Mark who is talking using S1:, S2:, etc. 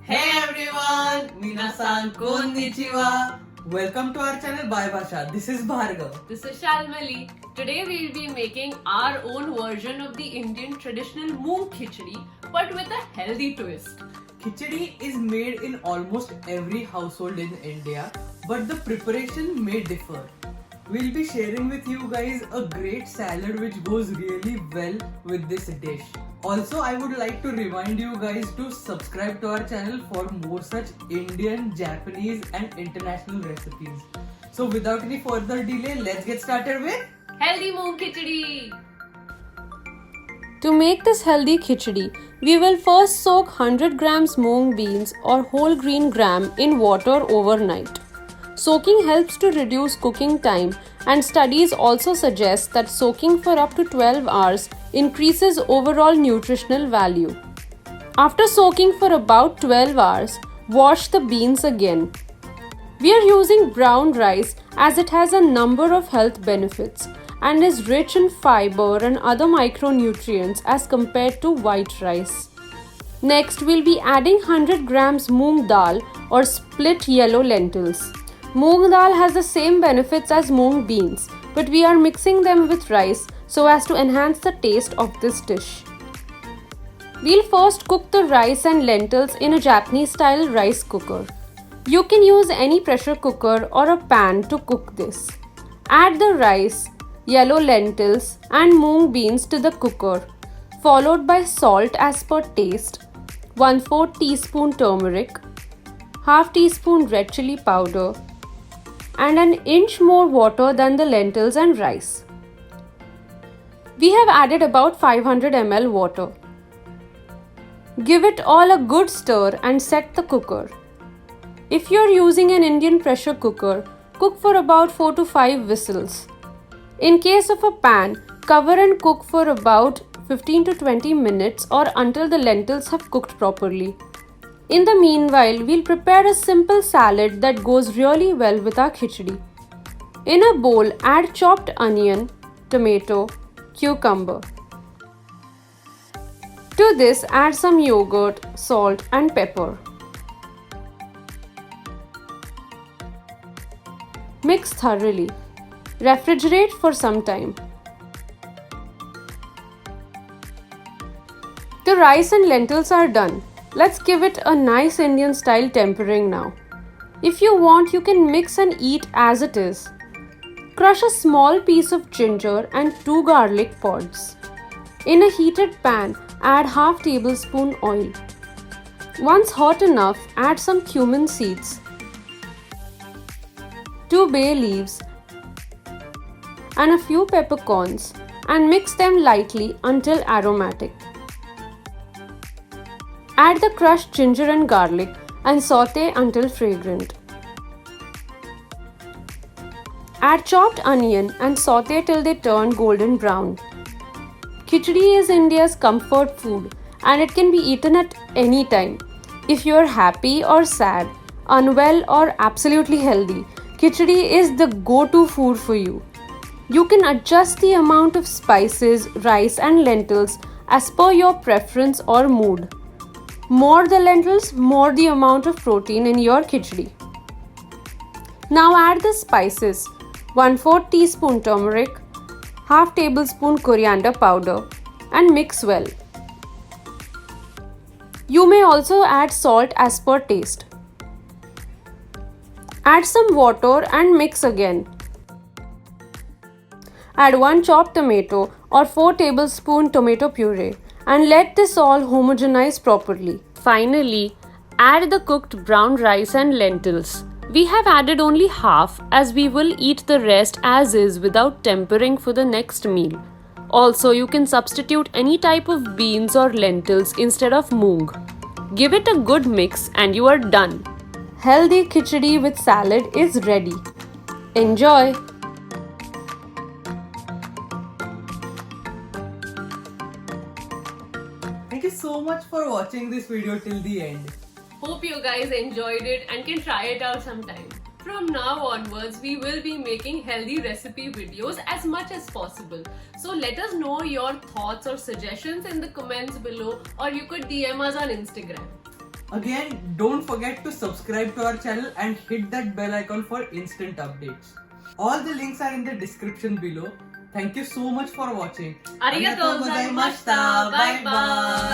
S1: Hey everyone, minasan konnichiwa. Welcome to our channel Bye Bhasha. This is Bhargav.
S2: This is Shalmali. Today we'll be making our own version of the Indian traditional moong khichdi, but with a healthy twist.
S1: Khichdi is made in almost every household in India, but the preparation may differ. We'll be sharing with you guys a great salad which goes really well with this dish. Also, I would like to remind you guys to subscribe to our channel for more such Indian, Japanese and international recipes. So without any further delay, let's get started with
S2: Healthy moong khichdi!
S3: To make this healthy khichdi, we will first soak 100 grams moong beans or whole green gram in water overnight. Soaking helps to reduce cooking time, and studies also suggest that soaking for up to 12 hours increases overall nutritional value. After soaking for about 12 hours, wash the beans again. We are using brown rice as it has a number of health benefits and is rich in fiber and other micronutrients as compared to white rice. Next, we'll be adding 100 grams moong dal or split yellow lentils. Moong dal has the same benefits as moong beans, but we are mixing them with rice so as to enhance the taste of this dish. We'll first cook the rice and lentils in a Japanese style rice cooker. You can use any pressure cooker or a pan to cook this. Add the rice, yellow lentils and moong beans to the cooker, followed by salt as per taste, 1/4 teaspoon turmeric, half teaspoon red chili powder, and an inch more water than the lentils and rice. We have added about 500 ml water. Give it all a good stir and set the cooker. If you are using an Indian pressure cooker, cook for about 4 to 5 whistles. In case of a pan, cover and cook for about 15 to 20 minutes or until the lentils have cooked properly. In the meanwhile, we'll prepare a simple salad that goes really well with our khichdi. In a bowl, add chopped onion, tomato, cucumber. To this, add some yogurt, salt and pepper. Mix thoroughly. Refrigerate for some time. The rice and lentils are done. Let's give it a nice Indian style tempering now. If you want, you can mix and eat as it is. Crush a small piece of ginger and 2 garlic pods. In a heated pan, add half tablespoon oil. Once hot enough, add some cumin seeds, 2 bay leaves and a few peppercorns and mix them lightly until aromatic. Add the crushed ginger and garlic and saute until fragrant. Add chopped onion and saute till they turn golden brown. Khichdi is India's comfort food and it can be eaten at any time. If you are happy or sad, unwell or absolutely healthy, khichdi is the go-to food for you. You can adjust the amount of spices, rice and lentils as per your preference or mood. More the lentils, more the amount of protein in your khichdi. Now add the spices, 1/4 teaspoon turmeric, half tablespoon coriander powder and mix well. You may also add salt as per taste. Add some water and mix again. Add 1 chopped tomato or 4 tablespoon tomato puree and let this all homogenize properly. Finally, add the cooked brown rice and lentils. We have added only half as we will eat the rest as is without tempering for the next meal. Also, you can substitute any type of beans or lentils instead of moong. Give it a good mix and you are done. Healthy khichdi with salad is ready. Enjoy!
S1: Thank you so much for watching this video till the end.
S2: Hope you guys enjoyed it and can try it out sometime. From now onwards, we will be making healthy recipe videos as much as possible. So let us know your thoughts or suggestions in the comments below, or you could DM us on Instagram.
S1: Again, don't forget to subscribe to our channel and hit that bell icon for instant updates. All the links are in the description below. Thank you so much for watching.
S2: Arigatou gozaimashita. Bye bye.